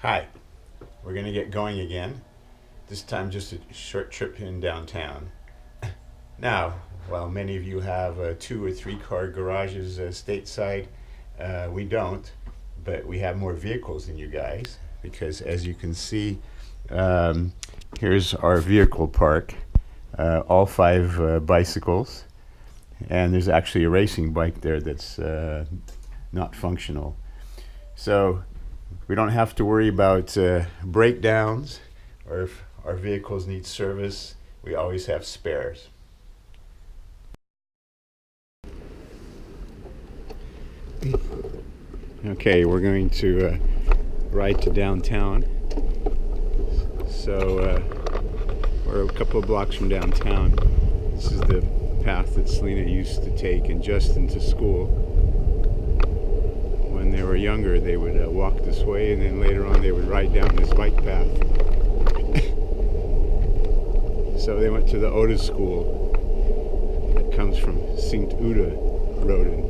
Hi, we're going to get going again. This time just a short trip in downtown. Now, while many of you have 2 or 3 car garages stateside, we don't, but we have more vehicles than you guys because as you can see, here's our vehicle park, all 5 bicycles, and there's actually a racing bike there that's not functional. So we don't have to worry about breakdowns, or if our vehicles need service, we always have spares. Okay, we're going to ride to downtown. So we're a couple of blocks from downtown. This is the path that Selena used to take and Justin to school. When they were younger, they would walk this way, and then later on they would ride down this bike path. So they went to the Oedenrode school that comes from Sint Oedenrode.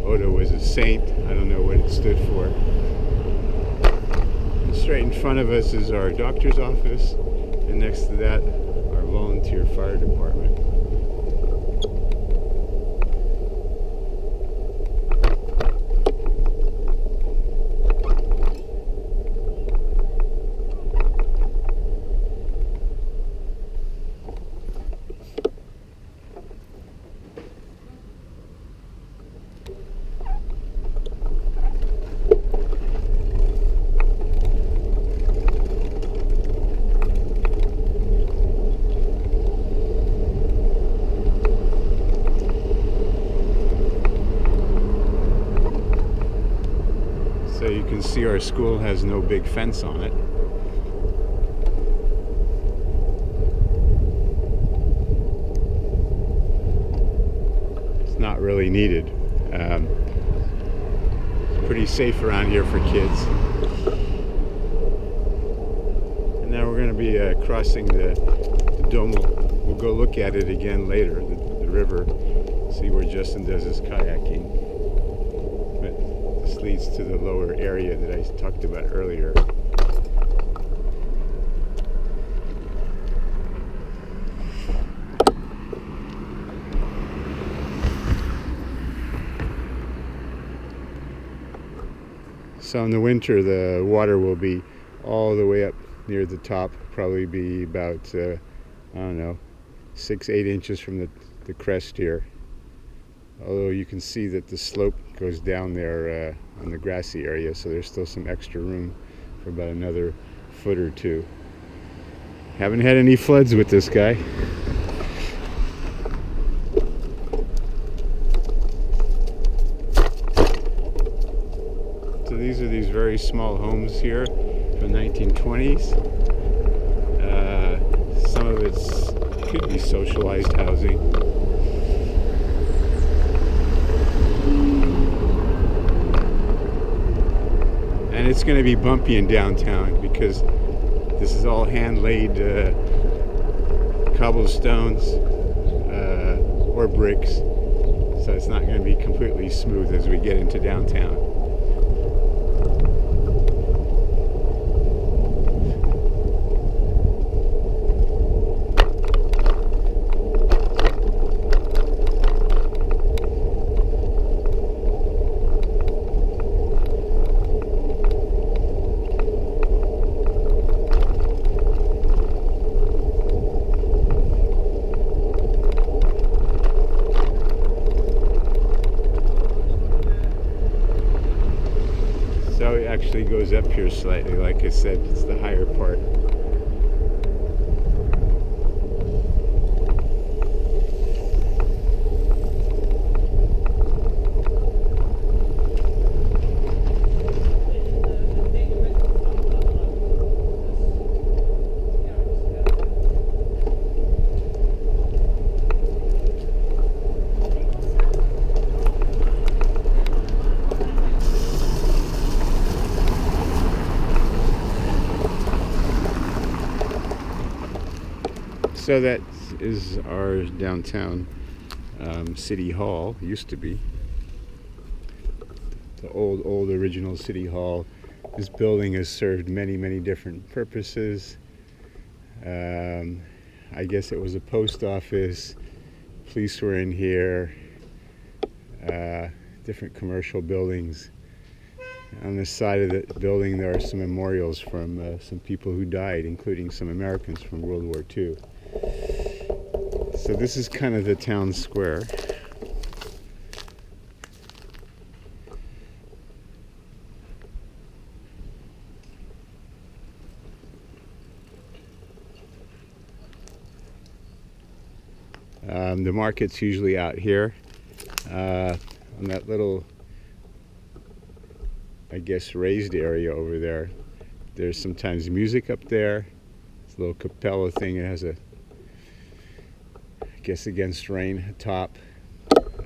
Ode was a saint. I don't know what it stood for. And straight in front of us is our doctor's office, and next to that, our volunteer fire department. So you can see our school has no big fence on it. It's not really needed. It's pretty safe around here for kids. And now we're going to be crossing the Dommel. We'll go look at it again later, the river, see where Justin does his kayaking. This leads to the lower area that I talked about earlier. So in the winter, the water will be all the way up near the top, probably be about, I don't know, 6-8 inches from the crest here. Although you can see that the slope goes down there on the grassy area, so there's still some extra room for about another foot or 2. Haven't had any floods with this guy. So these are these very small homes here from the 1920s. Some of it could be socialized housing. And it's going to be bumpy in downtown because this is all hand-laid cobblestones or bricks, so it's not going to be completely smooth as we get into downtown. So it actually goes up here slightly, like I said, it's the higher part. So that is our downtown city hall. Used to be the old original city hall This building has served many, many different purposes. I guess it was a post office. Police were in here. Different commercial buildings. On the side of the building there are some memorials from some people who died, including some Americans from World War II. So this is kind of the town square. The market's usually out here on that little, I guess, raised area over there. There's sometimes music up there. It's a little capella thing. It has a, I guess, against rain top.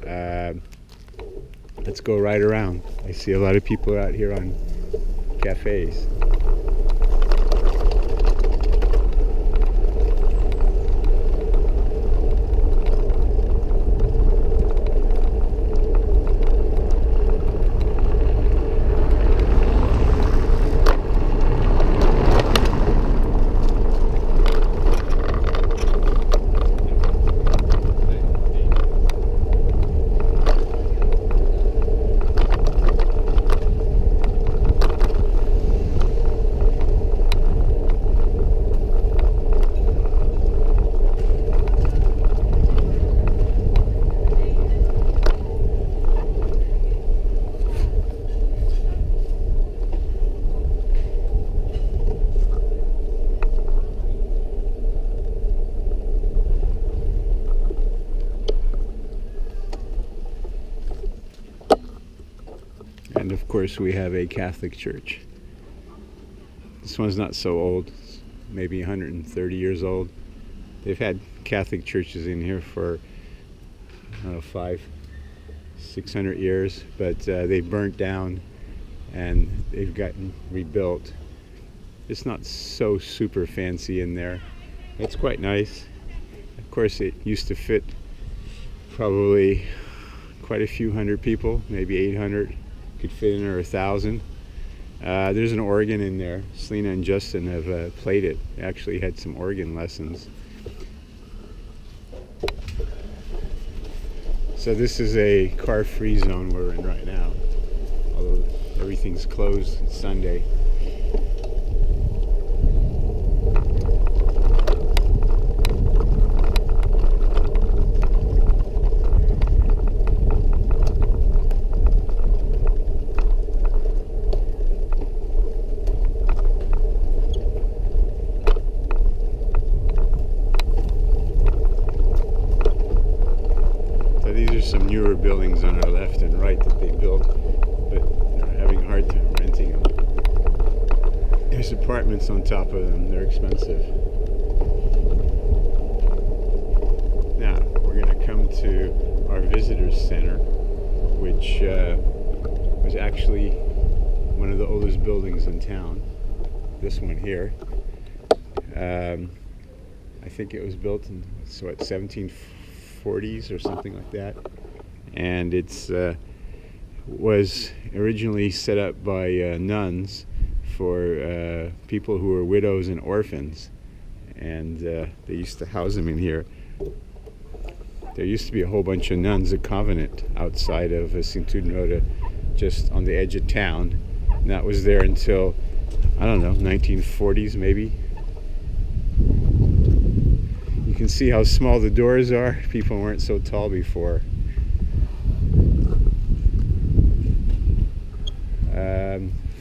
Let's go right around. I see a lot of people out here on cafes. And of course we have a Catholic church. This one's not so old, it's maybe 130 years old. They've had Catholic churches in here for, I don't know, 500-600 years, but they burnt down and they've gotten rebuilt. It's not so super fancy in there. It's quite nice. Of course it used to fit probably quite a few hundred people, maybe 800. Could fit in there 1,000. There's an organ in there. Selena and Justin have played it. They actually had some organ lessons. So this is a car-free zone we're in right now, although everything's closed. It's Sunday. These are some newer buildings on our left and right that they built, but they're having a hard time renting them. There's apartments on top of them. They're expensive. Now, we're going to come to our visitors center, which was actually one of the oldest buildings in town. This one here. I think it was built in, 1740s or something like that, and it's was originally set up by nuns for people who were widows and orphans, and they used to house them in here. There used to be a whole bunch of nuns, a convent outside of Sint, Oedenrode, just on the edge of town, and that was there until, I don't know, 1940s maybe. You can see how small the doors are. People weren't so tall before.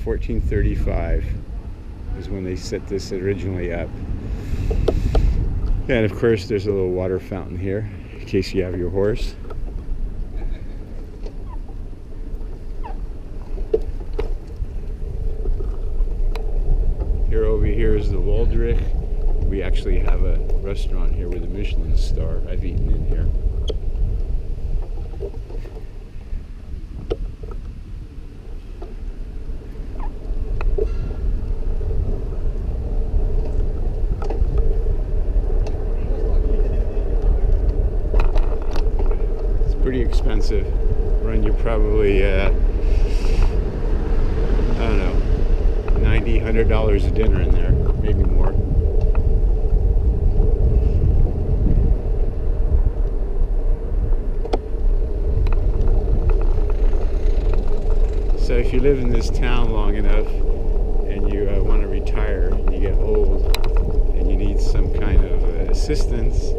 1435 is when they set this originally up. And of course there's a little water fountain here in case you have your horse. Here over here is the Waldrich. We actually have a restaurant here with a Michelin star. I've eaten in here. It's pretty expensive. Run you probably, I don't know, $90, $100 a dinner in there, maybe more. So if you live in this town long enough and you want to retire, and you get old and you need some kind of assistance,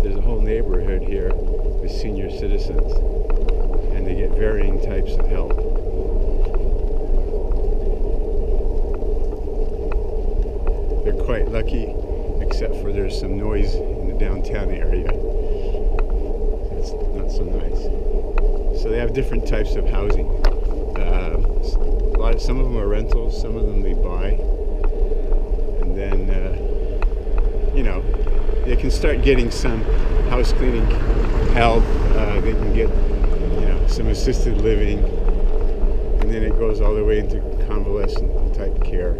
there's a whole neighborhood here with senior citizens, and they get varying types of help. They're quite lucky, except for there's some noise in the downtown area. It's not so nice. So they have different types of housing. Some of them are rentals, some of them they buy, and then you know, they can start getting some house cleaning help. They can get, you know, some assisted living, and then it goes all the way into convalescent type care.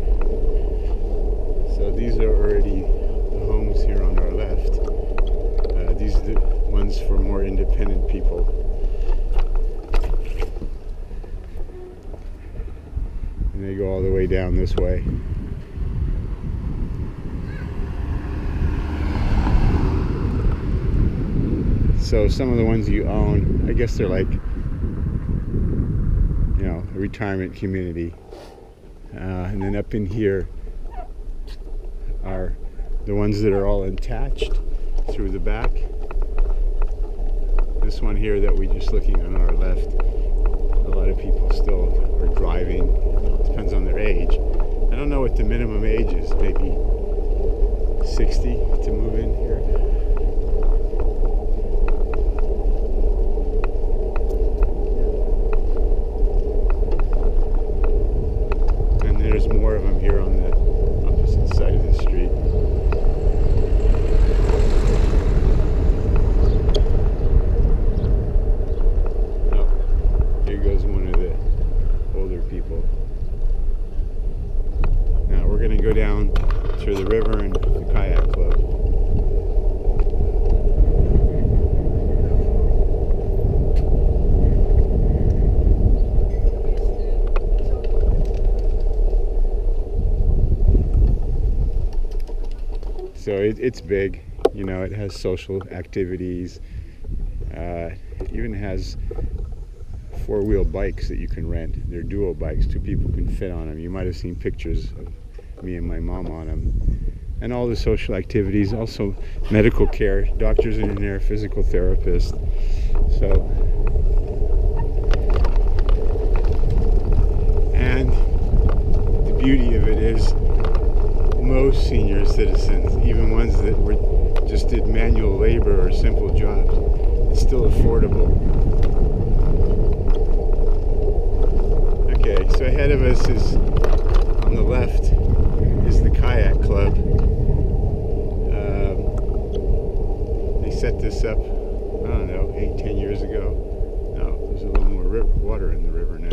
So these are already the homes here on our left. These are the ones for more independent people. And they go all the way down this way. So some of the ones you own, I guess they're like, you know, a retirement community. And then up in here are the ones that are all attached through the back. This one here that we're just looking on our left, a lot of people still are driving. Depends on their age. I don't know what the minimum age is, maybe 60 to move in here. And there's more of them here on the opposite side of the street. Oh, here goes one of the older people. Now we're going to go down to the river and the kayak club. So it's big, you know, it has social activities, even has four-wheel bikes that you can rent. They're dual bikes, two people can fit on them. You might have seen pictures of me and my mom on them. And all the social activities, also medical care, doctors in there, physical therapists. So, and the beauty of it is most senior citizens, even ones that just did manual labor or simple jobs, it's still affordable. Okay, so ahead of us is, on the left, is the kayak club. They set this up, I don't know, 8-10 years ago. No, there's a little more water in the river now.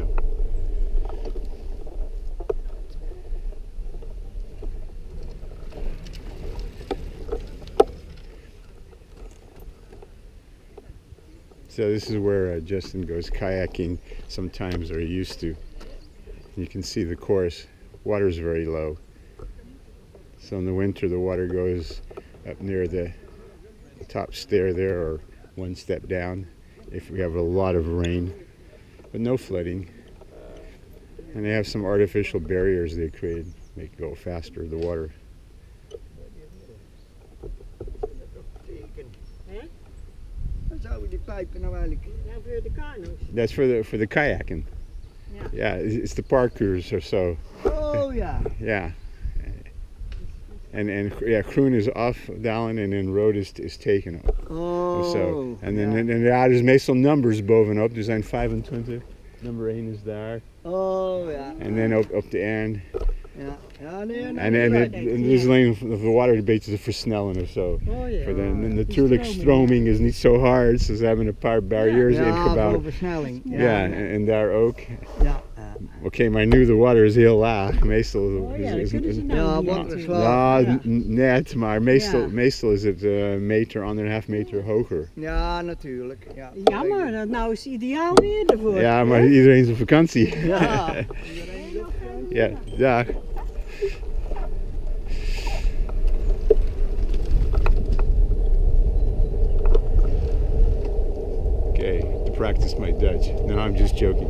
So this is where Justin goes kayaking sometimes, or he used to. You can see the course. Water's very low. So in the winter the water goes up near the top stair there, or one step down if we have a lot of rain, but no flooding. And they have some artificial barriers they created, make it go faster, the water. That's for the kayaking. Yeah, it's the parkours or so. Oh yeah. Yeah. And yeah, Groen is afdalen en in rood is taken op. Oh. Zo. En ja, er is meestal numbers bovenop. Er zijn 25. Nummer 1 is daar. Oh ja. En dan op de eind. Ja. Ja, nee, En het is alleen om de water een beetje te versnellen of zo. Oh ja. De natuurlijke stroming is niet zo hard, dus ze hebben een paar barrières ingebouwd. Voor versnelling. Ja, en daar ook. Ja. Oké, maar nu de water is heel laag. Meestal net, maar meestal is het een meter, 1,5 meter hoger. Ja, natuurlijk. Ja. Jammer, dat nou is ideaal weer ervoor. Ja, maar iedereen is op vakantie. Ja. Yeah, dag. Okay, to practice my Dutch. No, I'm just joking.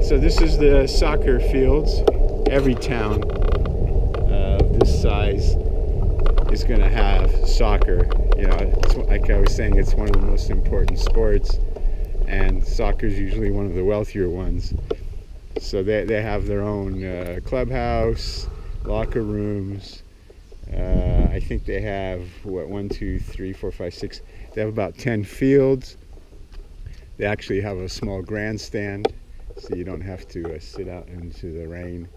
So this is the soccer fields. Every town of this size is going to have soccer. You know, it's, like I was saying, it's one of the most important sports, and soccer is usually one of the wealthier ones. So they have their own clubhouse, locker rooms. I think they have, what, 1, 2, 3, 4, 5, 6. They have about 10 fields. They actually have a small grandstand, so you don't have to sit out into the rain.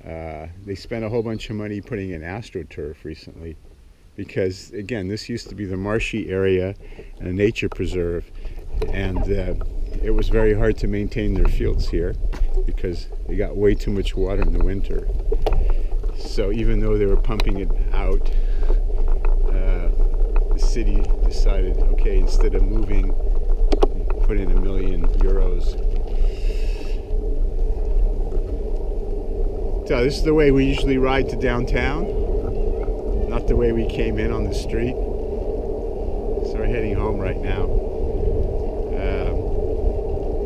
They spent a whole bunch of money putting in AstroTurf recently because, again, this used to be the marshy area and a nature preserve, and it was very hard to maintain their fields here because they got way too much water in the winter. So even though they were pumping it out, the city decided, okay, instead of moving, put in €1 million. So this is the way we usually ride to downtown, not the way we came in on the street. So we're heading home right now.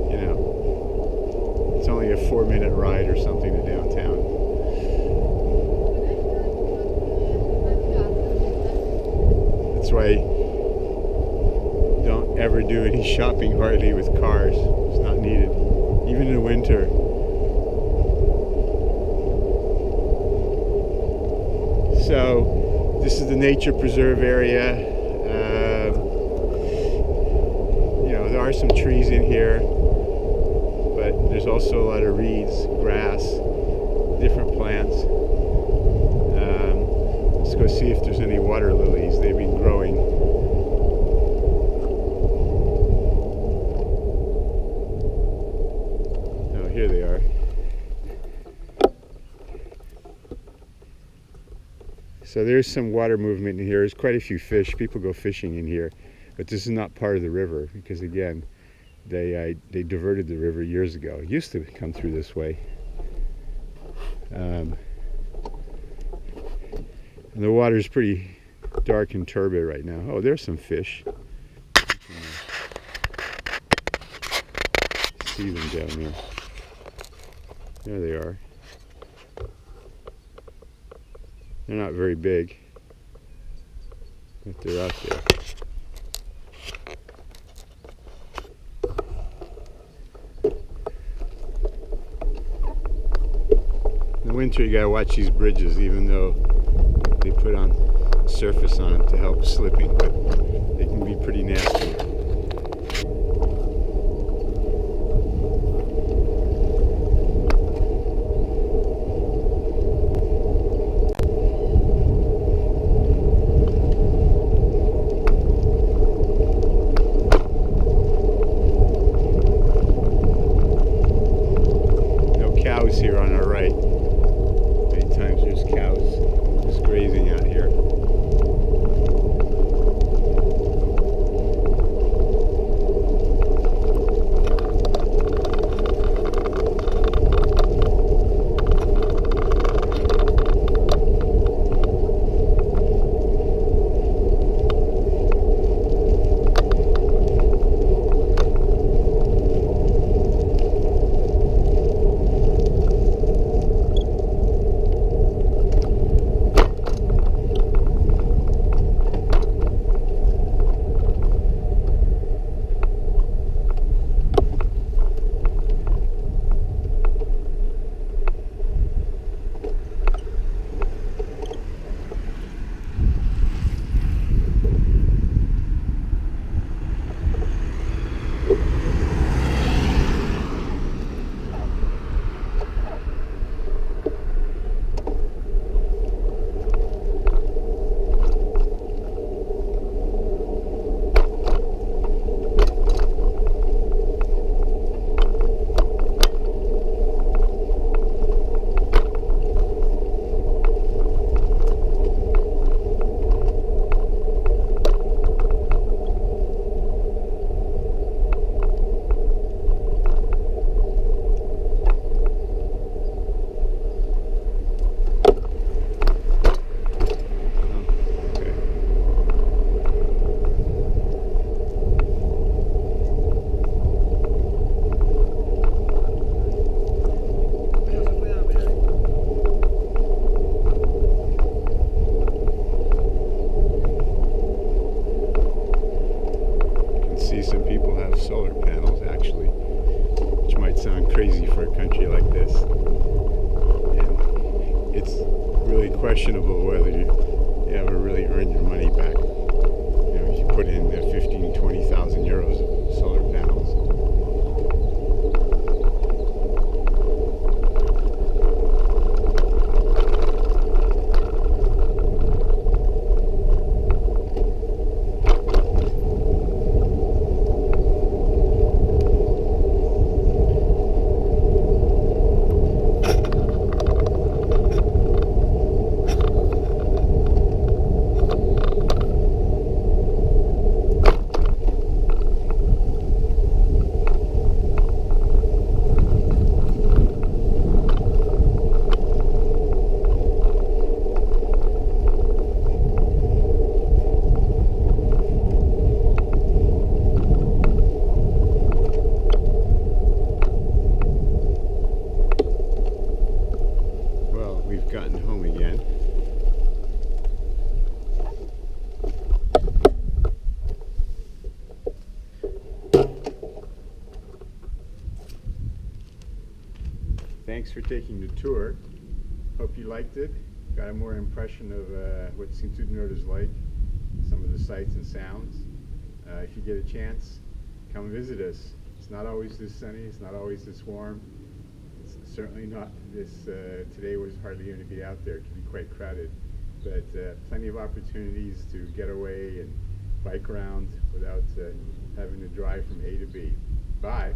You know, it's only a 4-minute ride or something to downtown. That's why don't ever do any shopping hardly with cars. It's not needed, even in the winter. So this is the nature preserve area. You know, there are some trees in here, but there's also a lot of reeds, grass, different plants. Let's go see if there's any water lilies. They've been growing. Oh, here they are. So there's some water movement in here. There's quite a few fish. People go fishing in here, but this is not part of the river because, again, they diverted the river years ago. It used to come through this way. And the water is pretty dark and turbid right now. Oh, there's some fish. See them down there. There they are. They're not very big, but they're out there. In the winter you gotta watch these bridges, even though they put on surface on them to help slipping, but they can be pretty nasty. Here on our right. Many times there's cows just grazing out here. for a country like this. And it's really questionable whether you ever really earn your money back. You know, you put in 15,000, 20,000 euros of solar panels. Gotten home again. Thanks for taking the tour. Hope you liked it. Got a more impression of what Sint Oedenrode is like, some of the sights and sounds. If you get a chance, come visit us. It's not always this sunny, it's not always this warm. Certainly not this, today was hardly going to be out there. It can be quite crowded, but plenty of opportunities to get away and bike around without having to drive from A to B. Bye.